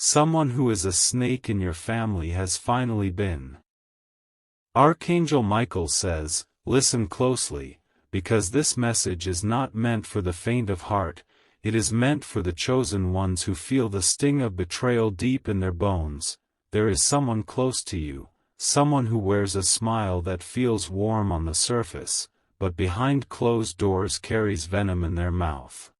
someone who is a snake in your family has finally been. Archangel Michael says, listen closely, because this message is not meant for the faint of heart, it is meant for the chosen ones who feel the sting of betrayal deep in their bones. There is someone close to you, someone who wears a smile that feels warm on the surface, but behind closed doors carries venom in their mouth.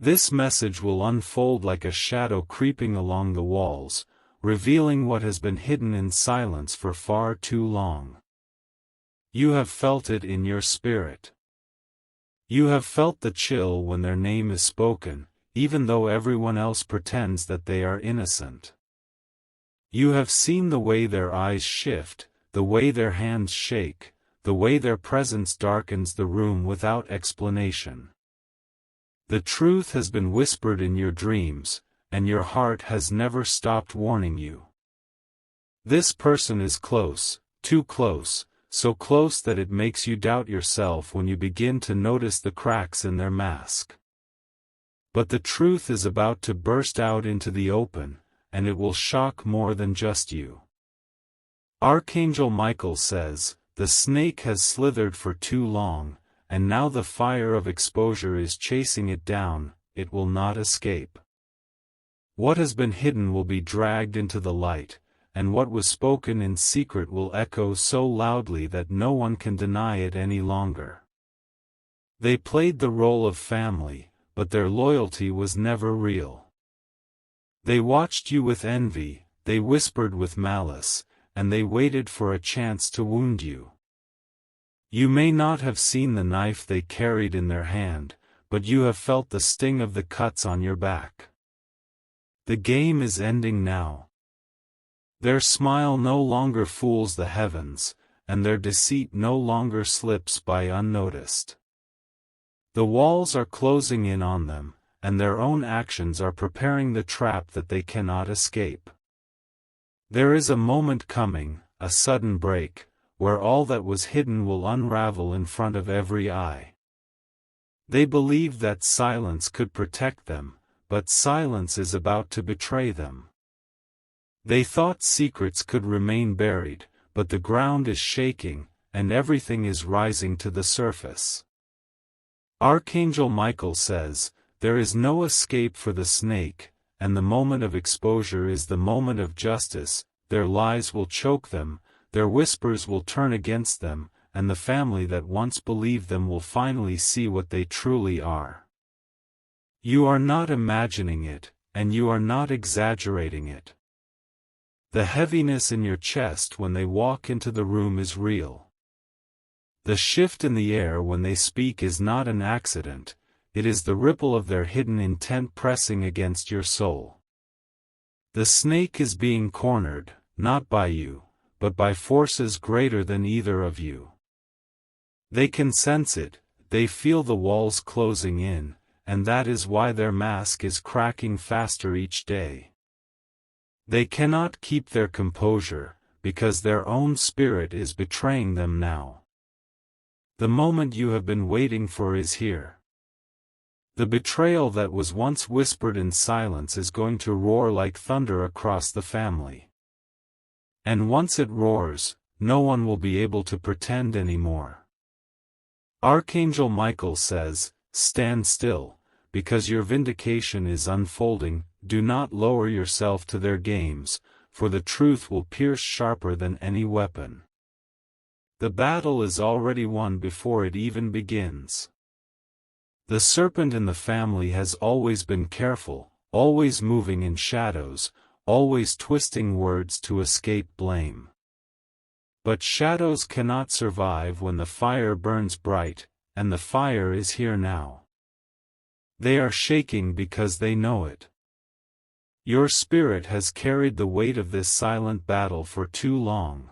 This message will unfold like a shadow creeping along the walls, revealing what has been hidden in silence for far too long. You have felt it in your spirit. You have felt the chill when their name is spoken, even though everyone else pretends that they are innocent. You have seen the way their eyes shift, the way their hands shake, the way their presence darkens the room without explanation. The truth has been whispered in your dreams, and your heart has never stopped warning you. This person is close, too close, so close that it makes you doubt yourself when you begin to notice the cracks in their mask. But the truth is about to burst out into the open, and it will shock more than just you. Archangel Michael says, the snake has slithered for too long, and now the fire of exposure is chasing it down, it will not escape. What has been hidden will be dragged into the light, and what was spoken in secret will echo so loudly that no one can deny it any longer. They played the role of family, but their loyalty was never real. They watched you with envy, they whispered with malice, and they waited for a chance to wound you. You may not have seen the knife they carried in their hand, but you have felt the sting of the cuts on your back. The game is ending now. Their smile no longer fools the heavens, and their deceit no longer slips by unnoticed. The walls are closing in on them, and their own actions are preparing the trap that they cannot escape. There is a moment coming, a sudden break, where all that was hidden will unravel in front of every eye. They believed that silence could protect them, but silence is about to betray them. They thought secrets could remain buried, but the ground is shaking, and everything is rising to the surface. Archangel Michael says, there is no escape for the snake, and the moment of exposure is the moment of justice. Their lies will choke them, their whispers will turn against them, and the family that once believed them will finally see what they truly are. You are not imagining it, and you are not exaggerating it. The heaviness in your chest when they walk into the room is real. The shift in the air when they speak is not an accident, it is the ripple of their hidden intent pressing against your soul. The snake is being cornered, not by you, but by forces greater than either of you. They can sense it, they feel the walls closing in, and that is why their mask is cracking faster each day. They cannot keep their composure, because their own spirit is betraying them now. The moment you have been waiting for is here. The betrayal that was once whispered in silence is going to roar like thunder across the family. And once it roars, no one will be able to pretend anymore. Archangel Michael says, stand still, because your vindication is unfolding. Do not lower yourself to their games, for the truth will pierce sharper than any weapon. The battle is already won before it even begins. The serpent in the family has always been careful, always moving in shadows, always twisting words to escape blame. But shadows cannot survive when the fire burns bright, and the fire is here now. They are shaking because they know it. Your spirit has carried the weight of this silent battle for too long.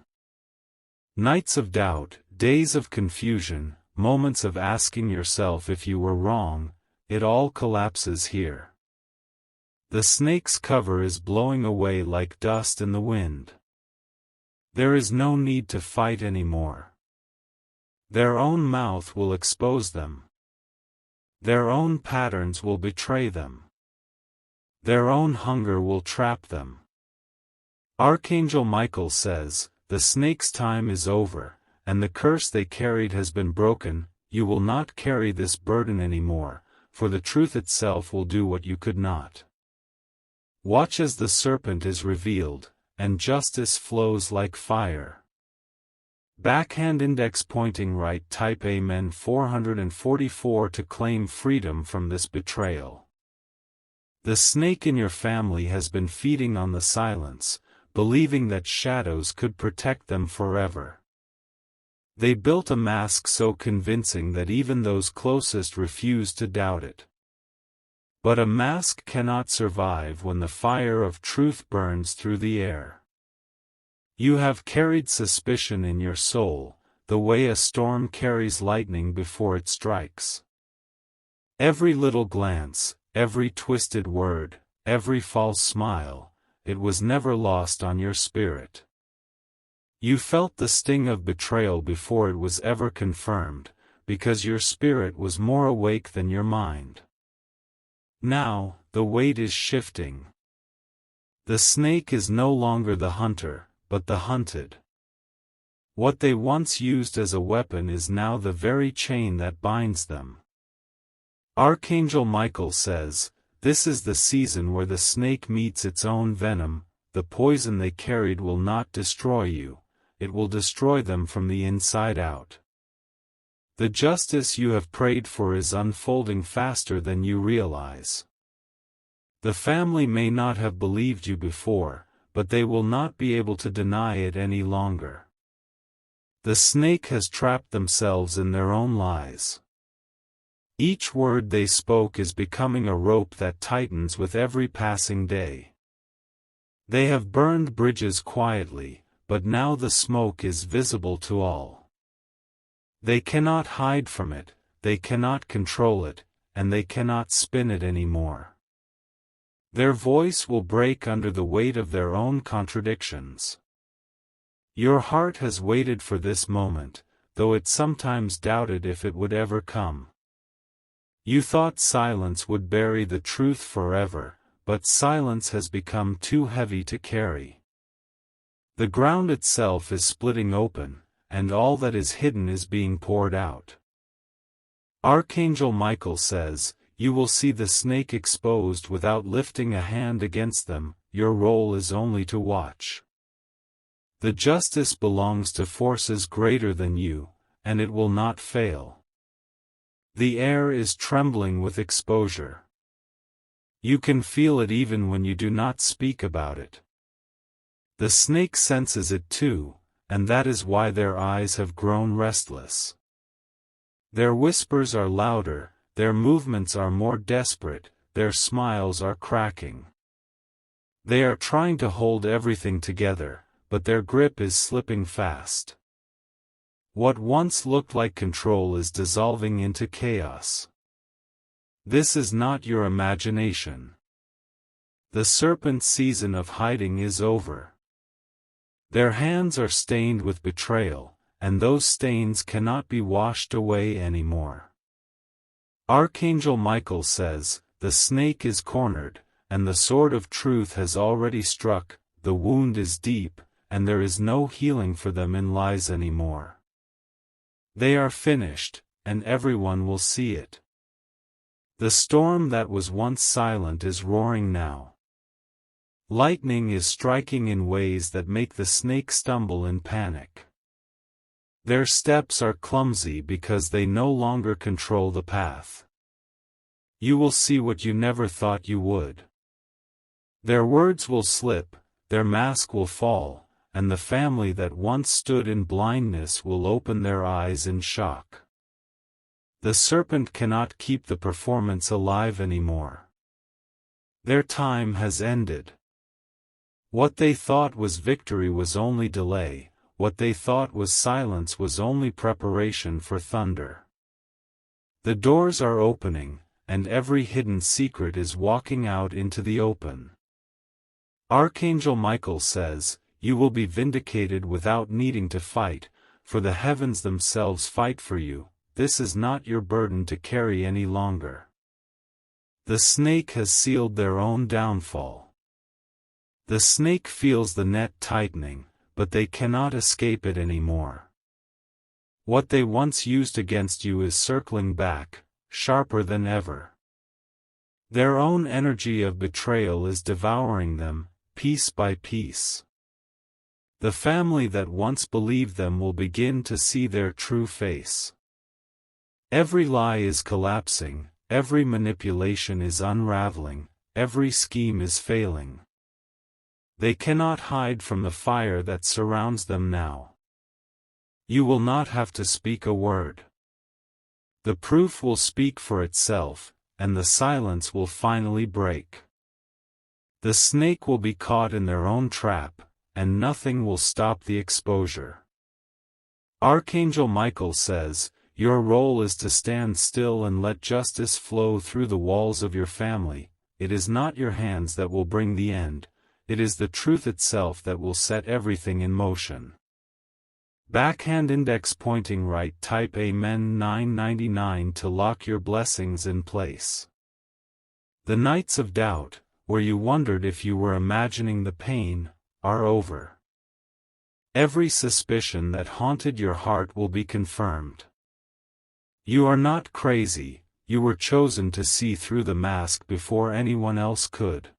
Nights of doubt, days of confusion, moments of asking yourself if you were wrong, it all collapses here. The snake's cover is blowing away like dust in the wind. There is no need to fight anymore. Their own mouth will expose them. Their own patterns will betray them. Their own hunger will trap them. Archangel Michael says, the snake's time is over, and the curse they carried has been broken. You will not carry this burden anymore, for the truth itself will do what you could not. Watch as the serpent is revealed, and justice flows like fire. Backhand index pointing right. Type Amen 444 to claim freedom from this betrayal. The snake in your family has been feeding on the silence, believing that shadows could protect them forever. They built a mask so convincing that even those closest refused to doubt it. But a mask cannot survive when the fire of truth burns through the air. You have carried suspicion in your soul, the way a storm carries lightning before it strikes. Every little glance, every twisted word, every false smile, it was never lost on your spirit. You felt the sting of betrayal before it was ever confirmed, because your spirit was more awake than your mind. Now, the weight is shifting. The snake is no longer the hunter, but the hunted. What they once used as a weapon is now the very chain that binds them. Archangel Michael says, this is the season where the snake meets its own venom. The poison they carried will not destroy you, it will destroy them from the inside out. The justice you have prayed for is unfolding faster than you realize. The family may not have believed you before, but they will not be able to deny it any longer. The snake has trapped themselves in their own lies. Each word they spoke is becoming a rope that tightens with every passing day. They have burned bridges quietly, but now the smoke is visible to all. They cannot hide from it, they cannot control it, and they cannot spin it anymore. Their voice will break under the weight of their own contradictions. Your heart has waited for this moment, though it sometimes doubted if it would ever come. You thought silence would bury the truth forever, but silence has become too heavy to carry. The ground itself is splitting open, and all that is hidden is being poured out. Archangel Michael says, you will see the snake exposed without lifting a hand against them. Your role is only to watch. The justice belongs to forces greater than you, and it will not fail. The air is trembling with exposure. You can feel it even when you do not speak about it. The snake senses it too, and that is why their eyes have grown restless. Their whispers are louder, their movements are more desperate, their smiles are cracking. They are trying to hold everything together, but their grip is slipping fast. What once looked like control is dissolving into chaos. This is not your imagination. The serpent's season of hiding is over. Their hands are stained with betrayal, and those stains cannot be washed away anymore. Archangel Michael says, the snake is cornered, and the sword of truth has already struck. The wound is deep, and there is no healing for them in lies anymore. They are finished, and everyone will see it. The storm that was once silent is roaring now. Lightning is striking in ways that make the snake stumble in panic. Their steps are clumsy because they no longer control the path. You will see what you never thought you would. Their words will slip, their mask will fall, and the family that once stood in blindness will open their eyes in shock. The serpent cannot keep the performance alive anymore. Their time has ended. What they thought was victory was only delay. What they thought was silence was only preparation for thunder. The doors are opening, and every hidden secret is walking out into the open. Archangel Michael says, you will be vindicated without needing to fight, for the heavens themselves fight for you. This is not your burden to carry any longer. The snake has sealed their own downfall. The snake feels the net tightening, but they cannot escape it anymore. What they once used against you is circling back, sharper than ever. Their own energy of betrayal is devouring them, piece by piece. The family that once believed them will begin to see their true face. Every lie is collapsing, every manipulation is unraveling, every scheme is failing. They cannot hide from the fire that surrounds them now. You will not have to speak a word. The proof will speak for itself, and the silence will finally break. The snake will be caught in their own trap, and nothing will stop the exposure. Archangel Michael says, your role is to stand still and let justice flow through the walls of your family. It is not your hands that will bring the end, it is the truth itself that will set everything in motion. Backhand index pointing right. Type Amen 999 to lock your blessings in place. The nights of doubt, where you wondered if you were imagining the pain, are over. Every suspicion that haunted your heart will be confirmed. You are not crazy, you were chosen to see through the mask before anyone else could.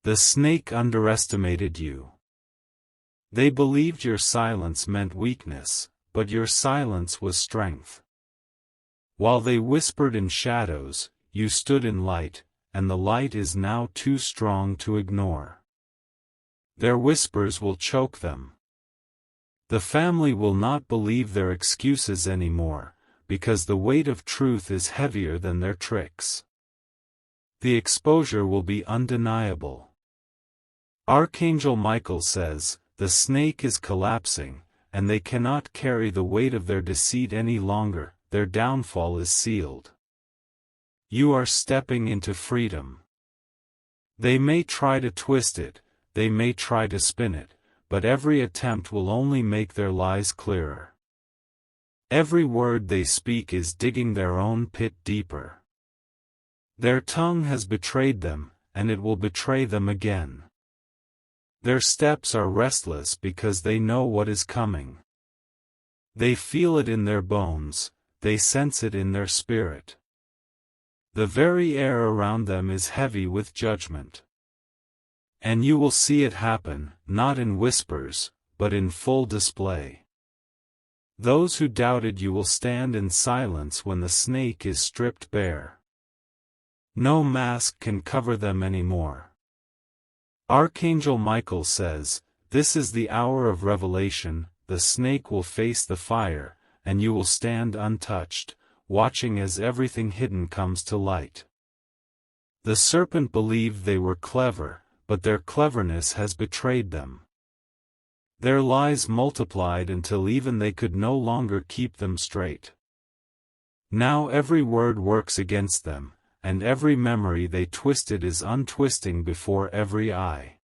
The snake underestimated you. They believed your silence meant weakness, but your silence was strength. While they whispered in shadows, you stood in light, and the light is now too strong to ignore. Their whispers will choke them. The family will not believe their excuses anymore, because the weight of truth is heavier than their tricks. The exposure will be undeniable. Archangel Michael says, the snake is collapsing, and they cannot carry the weight of their deceit any longer, their downfall is sealed. You are stepping into freedom. They may try to twist it, they may try to spin it, but every attempt will only make their lies clearer. Every word they speak is digging their own pit deeper. Their tongue has betrayed them, and it will betray them again. Their steps are restless because they know what is coming. They feel it in their bones, they sense it in their spirit. The very air around them is heavy with judgment. And you will see it happen, not in whispers, but in full display. Those who doubted you will stand in silence when the snake is stripped bare. No mask can cover them anymore. Archangel Michael says, this is the hour of revelation, the snake will face the fire, and you will stand untouched, watching as everything hidden comes to light. The serpent believed they were clever, but their cleverness has betrayed them. Their lies multiplied until even they could no longer keep them straight. Now every word works against them, and every memory they twisted is untwisting before every eye.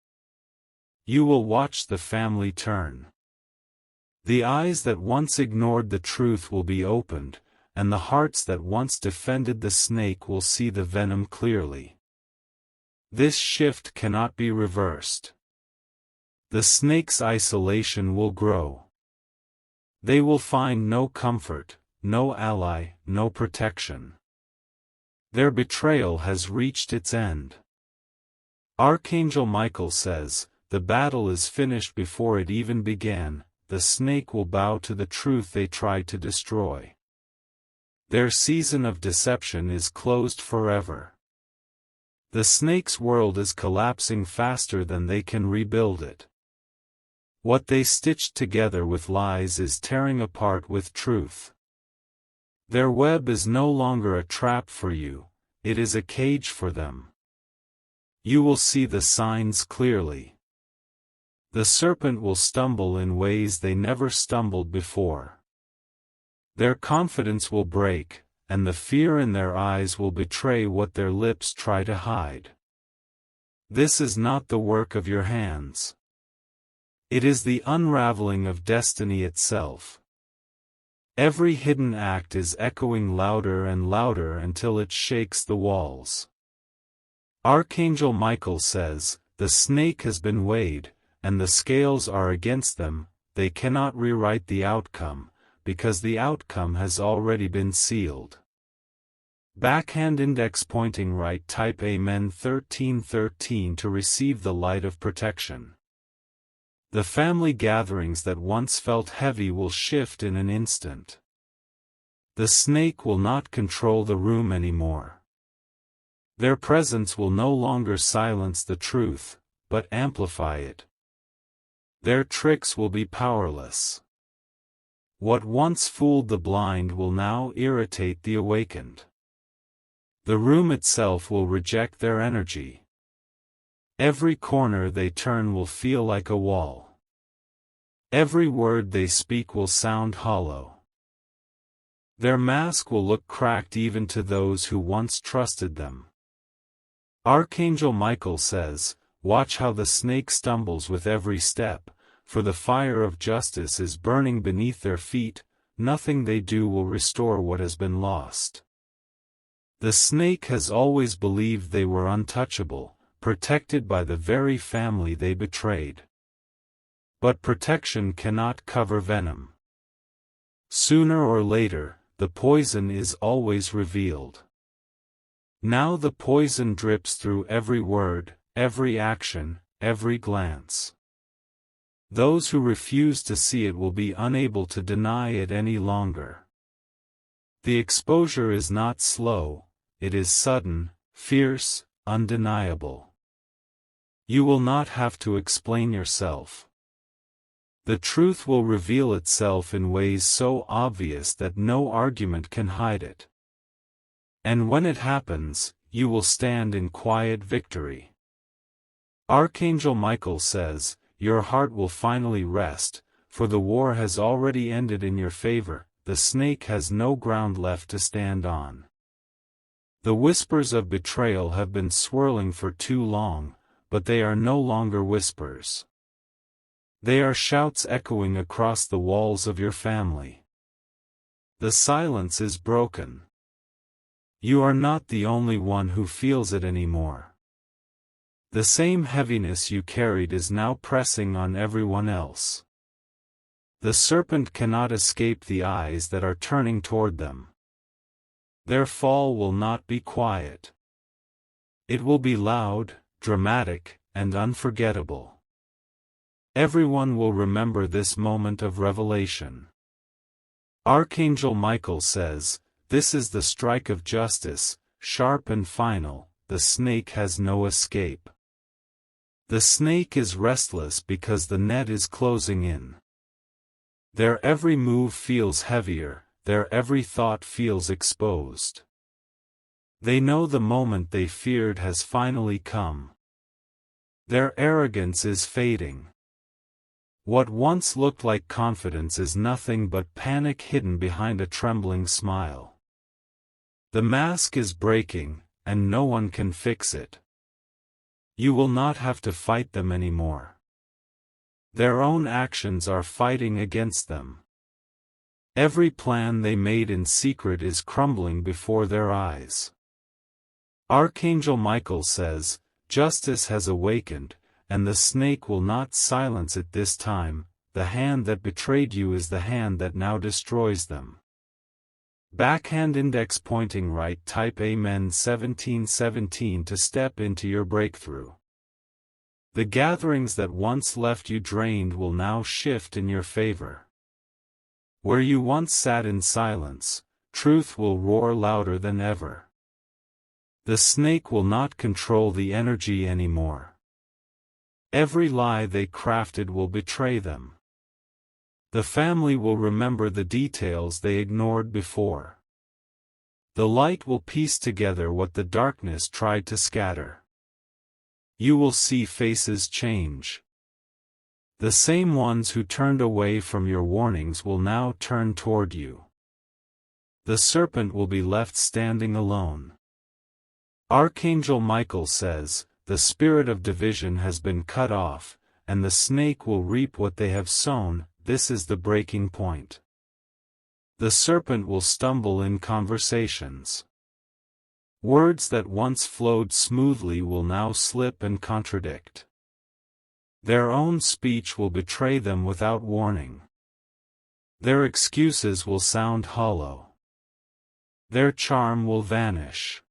You will watch the family turn. The eyes that once ignored the truth will be opened, and the hearts that once defended the snake will see the venom clearly. This shift cannot be reversed. The snake's isolation will grow. They will find no comfort, no ally, no protection. Their betrayal has reached its end. Archangel Michael says, the battle is finished before it even began, the snake will bow to the truth they tried to destroy. Their season of deception is closed forever. The snake's world is collapsing faster than they can rebuild it. What they stitched together with lies is tearing apart with truth. Their web is no longer a trap for you, it is a cage for them. You will see the signs clearly. The serpent will stumble in ways they never stumbled before. Their confidence will break, and the fear in their eyes will betray what their lips try to hide. This is not the work of your hands. It is the unraveling of destiny itself. Every hidden act is echoing louder and louder until it shakes the walls. Archangel Michael says, "The snake has been weighed, and the scales are against them. They cannot rewrite the outcome, because the outcome has already been sealed." Backhand index pointing right. Type Amen 1313 to receive the light of protection. The family gatherings that once felt heavy will shift in an instant. The snake will not control the room anymore. Their presence will no longer silence the truth, but amplify it. Their tricks will be powerless. What once fooled the blind will now irritate the awakened. The room itself will reject their energy. Every corner they turn will feel like a wall. Every word they speak will sound hollow. Their mask will look cracked even to those who once trusted them. Archangel Michael says, "Watch how the snake stumbles with every step, for the fire of justice is burning beneath their feet. Nothing they do will restore what has been lost." The snake has always believed they were untouchable, protected by the very family they betrayed. But protection cannot cover venom. Sooner or later, the poison is always revealed. Now the poison drips through every word, every action, every glance. Those who refuse to see it will be unable to deny it any longer. The exposure is not slow, it is sudden, fierce, undeniable. You will not have to explain yourself. The truth will reveal itself in ways so obvious that no argument can hide it. And when it happens, you will stand in quiet victory. Archangel Michael says, "Your heart will finally rest, for the war has already ended in your favor. The snake has no ground left to stand on." The whispers of betrayal have been swirling for too long, but they are no longer whispers. They are shouts echoing across the walls of your family. The silence is broken. You are not the only one who feels it anymore. The same heaviness you carried is now pressing on everyone else. The serpent cannot escape the eyes that are turning toward them. Their fall will not be quiet. It will be loud, dramatic, and unforgettable. Everyone will remember this moment of revelation. Archangel Michael says, "This is the strike of justice, sharp and final. The snake has no escape." The snake is restless because the net is closing in. Their every move feels heavier, their every thought feels exposed. They know the moment they feared has finally come. Their arrogance is fading. What once looked like confidence is nothing but panic hidden behind a trembling smile. The mask is breaking, and no one can fix it. You will not have to fight them anymore. Their own actions are fighting against them. Every plan they made in secret is crumbling before their eyes. Archangel Michael says, "Justice has awakened, and the snake will not silence it this time. The hand that betrayed you is the hand that now destroys them." Backhand index pointing right. Type Amen 1717 to step into your breakthrough. The gatherings that once left you drained will now shift in your favor. Where you once sat in silence, truth will roar louder than ever. The snake will not control the energy anymore. Every lie they crafted will betray them. The family will remember the details they ignored before. The light will piece together what the darkness tried to scatter. You will see faces change. The same ones who turned away from your warnings will now turn toward you. The serpent will be left standing alone. Archangel Michael says, "The spirit of division has been cut off, and the snake will reap what they have sown." This is the breaking point. The serpent will stumble in conversations. Words that once flowed smoothly will now slip and contradict. Their own speech will betray them without warning. Their excuses will sound hollow. Their charm will vanish.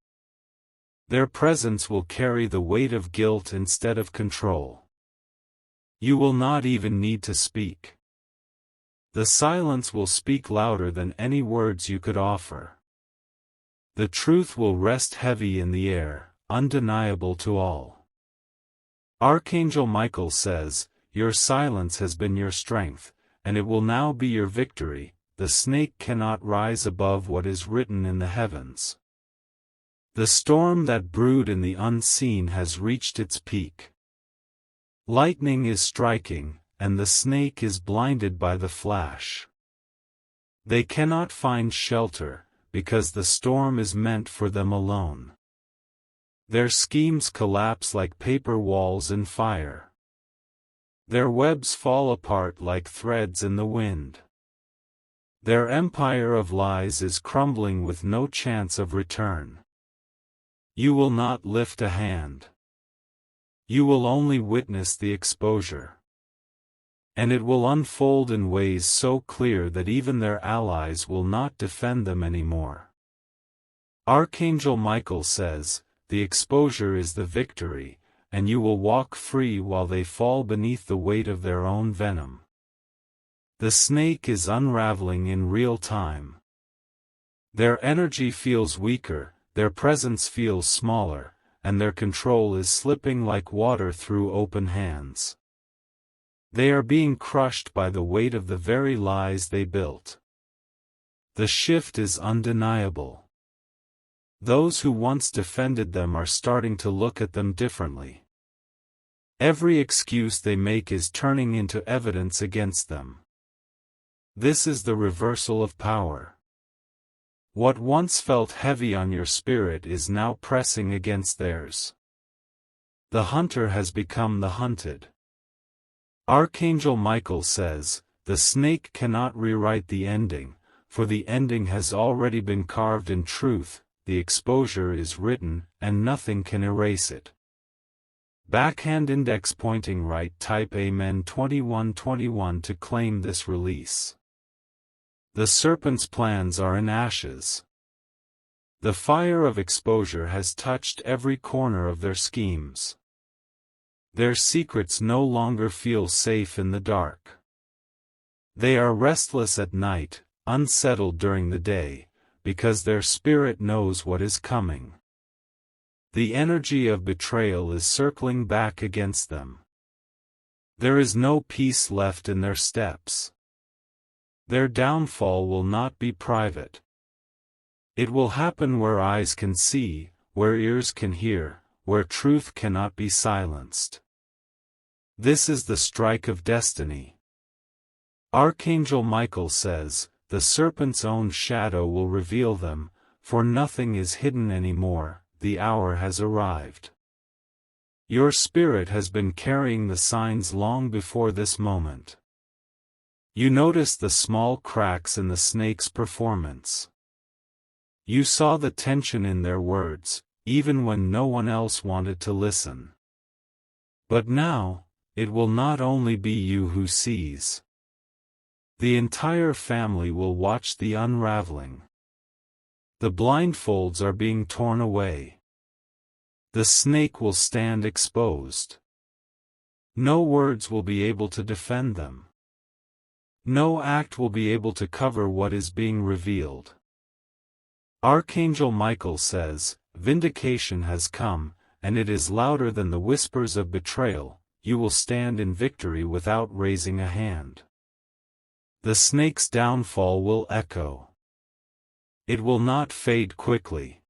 Their presence will carry the weight of guilt instead of control. You will not even need to speak. The silence will speak louder than any words you could offer. The truth will rest heavy in the air, undeniable to all. Archangel Michael says, "Your silence has been your strength, and it will now be your victory. The snake cannot rise above what is written in the heavens." The storm that brewed in the unseen has reached its peak. Lightning is striking, and the snake is blinded by the flash. They cannot find shelter, because the storm is meant for them alone. Their schemes collapse like paper walls in fire. Their webs fall apart like threads in the wind. Their empire of lies is crumbling with no chance of return. You will not lift a hand. You will only witness the exposure. And it will unfold in ways so clear that even their allies will not defend them anymore. Archangel Michael says, "The exposure is the victory, and you will walk free while they fall beneath the weight of their own venom." The snake is unraveling in real time. Their energy feels weaker, their presence feels smaller, and their control is slipping like water through open hands. They are being crushed by the weight of the very lies they built. The shift is undeniable. Those who once defended them are starting to look at them differently. Every excuse they make is turning into evidence against them. This is the reversal of power. What once felt heavy on your spirit is now pressing against theirs. The hunter has become the hunted. Archangel Michael says, "The snake cannot rewrite the ending, for the ending has already been carved in truth. The exposure is written, and nothing can erase it." Backhand index pointing right. Type Amen 2121 to claim this release. The serpent's plans are in ashes. The fire of exposure has touched every corner of their schemes. Their secrets no longer feel safe in the dark. They are restless at night, unsettled during the day, because their spirit knows what is coming. The energy of betrayal is circling back against them. There is no peace left in their steps. Their downfall will not be private. It will happen where eyes can see, where ears can hear, where truth cannot be silenced. This is the strike of destiny. Archangel Michael says, "The serpent's own shadow will reveal them, for nothing is hidden anymore. The hour has arrived." Your spirit has been carrying the signs long before this moment. You noticed the small cracks in the snake's performance. You saw the tension in their words, even when no one else wanted to listen. But now, it will not only be you who sees. The entire family will watch the unraveling. The blindfolds are being torn away. The snake will stand exposed. No words will be able to defend them. No act will be able to cover what is being revealed. Archangel Michael says, "Vindication has come, and it is louder than the whispers of betrayal. You will stand in victory without raising a hand." The snake's downfall will echo. It will not fade quickly.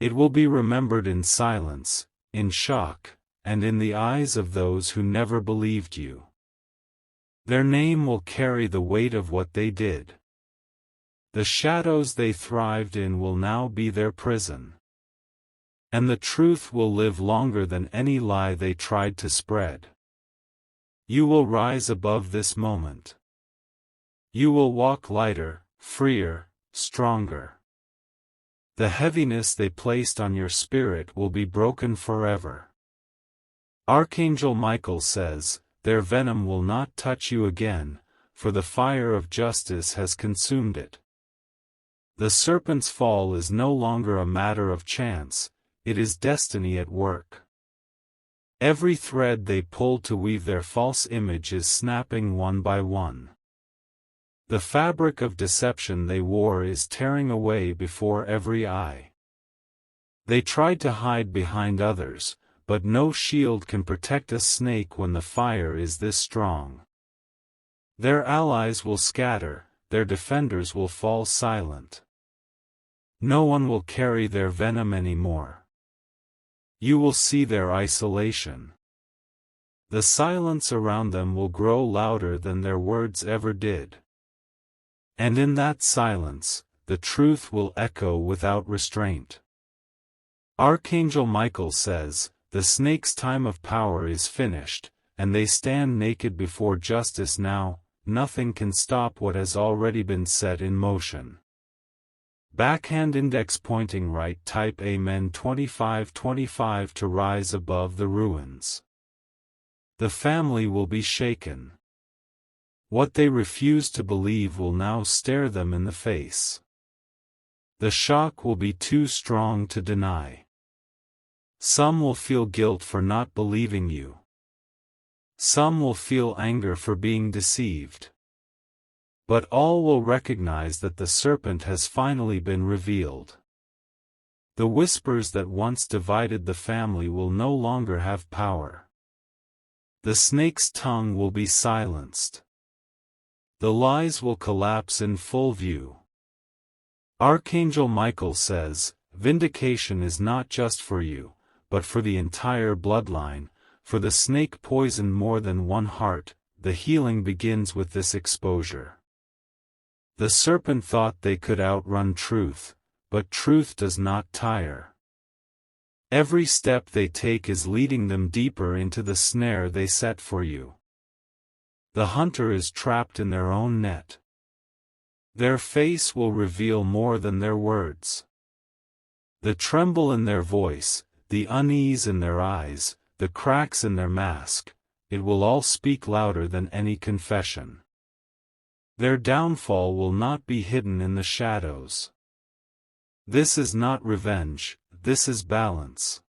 It will be remembered in silence, in shock, and in the eyes of those who never believed you. Their name will carry the weight of what they did. The shadows they thrived in will now be their prison. And the truth will live longer than any lie they tried to spread. You will rise above this moment. You will walk lighter, freer, stronger. The heaviness they placed on your spirit will be broken forever. Archangel Michael says, their venom will not touch you again, for the fire of justice has consumed it. The serpent's fall is no longer a matter of chance, it is destiny at work. Every thread they pulled to weave their false image is snapping one by one. The fabric of deception they wore is tearing away before every eye. They tried to hide behind others, but no shield can protect a snake when the fire is this strong. Their allies will scatter, their defenders will fall silent. No one will carry their venom anymore. You will see their isolation. The silence around them will grow louder than their words ever did. And in that silence, the truth will echo without restraint. Archangel Michael says, the snake's time of power is finished, and they stand naked before justice now. Nothing can stop what has already been set in motion. Backhand index pointing right, type Amen 2525 to rise above the ruins. The family will be shaken. What they refuse to believe will now stare them in the face. The shock will be too strong to deny. Some will feel guilt for not believing you. Some will feel anger for being deceived. But all will recognize that the serpent has finally been revealed. The whispers that once divided the family will no longer have power. The snake's tongue will be silenced. The lies will collapse in full view. Archangel Michael says, vindication is not just for you, but for the entire bloodline, for the snake poisoned more than one heart. The healing begins with this exposure. The serpent thought they could outrun truth, but truth does not tire. Every step they take is leading them deeper into the snare they set for you. The hunter is trapped in their own net. Their face will reveal more than their words. The tremble in their voice, the unease in their eyes, the cracks in their mask, it will all speak louder than any confession. Their downfall will not be hidden in the shadows. This is not revenge, this is balance.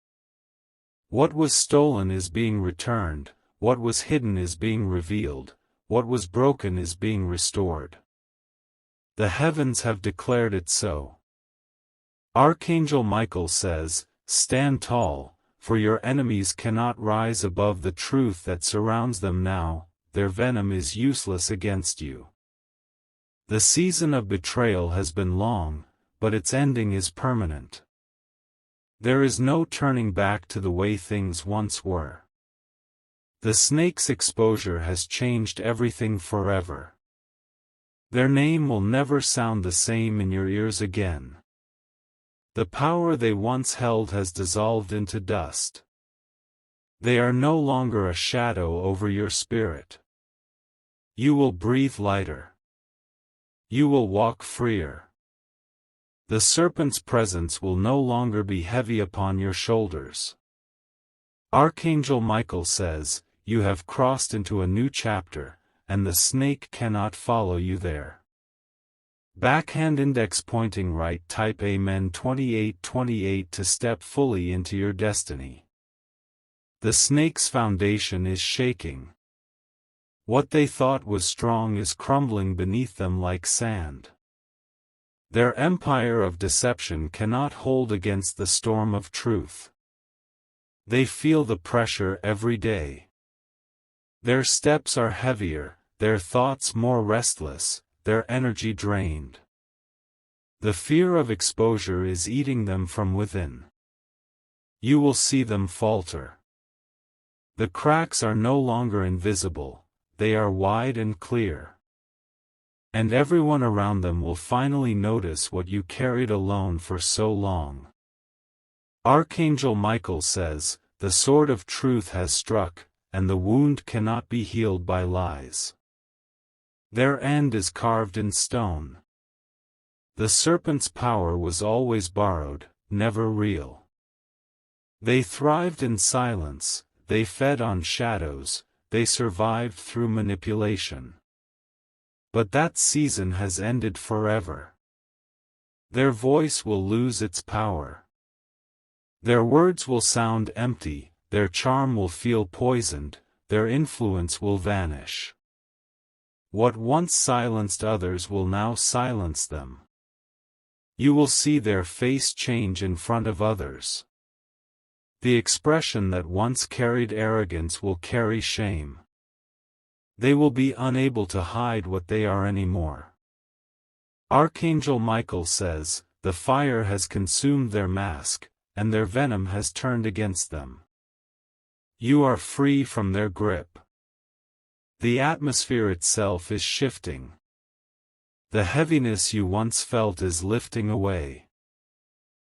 What was stolen is being returned, what was hidden is being revealed, what was broken is being restored. The heavens have declared it so. Archangel Michael says, stand tall, for your enemies cannot rise above the truth that surrounds them now, their venom is useless against you. The season of betrayal has been long, but its ending is permanent. There is no turning back to the way things once were. The snake's exposure has changed everything forever. Their name will never sound the same in your ears again. The power they once held has dissolved into dust. They are no longer a shadow over your spirit. You will breathe lighter. You will walk freer. The serpent's presence will no longer be heavy upon your shoulders. Archangel Michael says, you have crossed into a new chapter, and the snake cannot follow you there. Backhand index pointing right, type Amen 2828 to step fully into your destiny. The snake's foundation is shaking. What they thought was strong is crumbling beneath them like sand. Their empire of deception cannot hold against the storm of truth. They feel the pressure every day. Their steps are heavier, their thoughts more restless, their energy drained. The fear of exposure is eating them from within. You will see them falter. The cracks are no longer invisible. They are wide and clear. And everyone around them will finally notice what you carried alone for so long. Archangel Michael says, the sword of truth has struck, and the wound cannot be healed by lies. Their end is carved in stone. The serpent's power was always borrowed, never real. They thrived in silence, they fed on shadows, they survived through manipulation. But that season has ended forever. Their voice will lose its power. Their words will sound empty, their charm will feel poisoned, their influence will vanish. What once silenced others will now silence them. You will see their face change in front of others. The expression that once carried arrogance will carry shame. They will be unable to hide what they are anymore. Archangel Michael says, the fire has consumed their mask, and their venom has turned against them. You are free from their grip. The atmosphere itself is shifting. The heaviness you once felt is lifting away.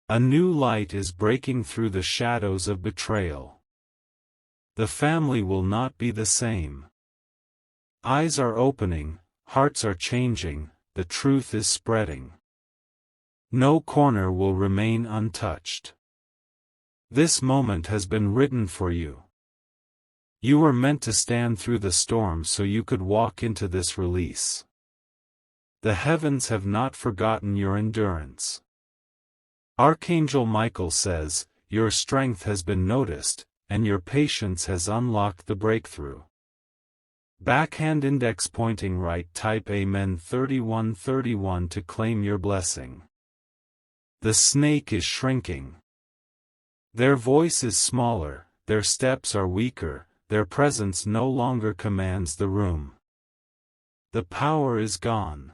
A new light is breaking through the shadows of betrayal. The family will not be the same. Eyes are opening, hearts are changing, the truth is spreading. No corner will remain untouched. This moment has been written for you. You were meant to stand through the storm so you could walk into this release. The heavens have not forgotten your endurance. Archangel Michael says, your strength has been noticed, and your patience has unlocked the breakthrough. Backhand index pointing right, type Amen 3131 to claim your blessing. The snake is shrinking. Their voice is smaller, their steps are weaker, their presence no longer commands the room. The power is gone.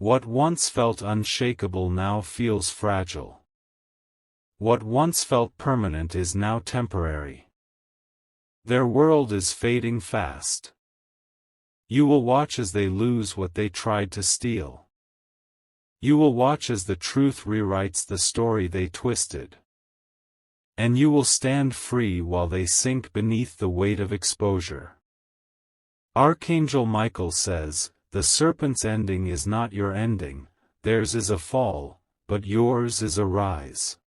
What once felt unshakable now feels fragile. What once felt permanent is now temporary. Their world is fading fast. You will watch as they lose what they tried to steal. You will watch as the truth rewrites the story they twisted. And you will stand free while they sink beneath the weight of exposure. Archangel Michael says, the serpent's ending is not your ending, theirs is a fall, but yours is a rise.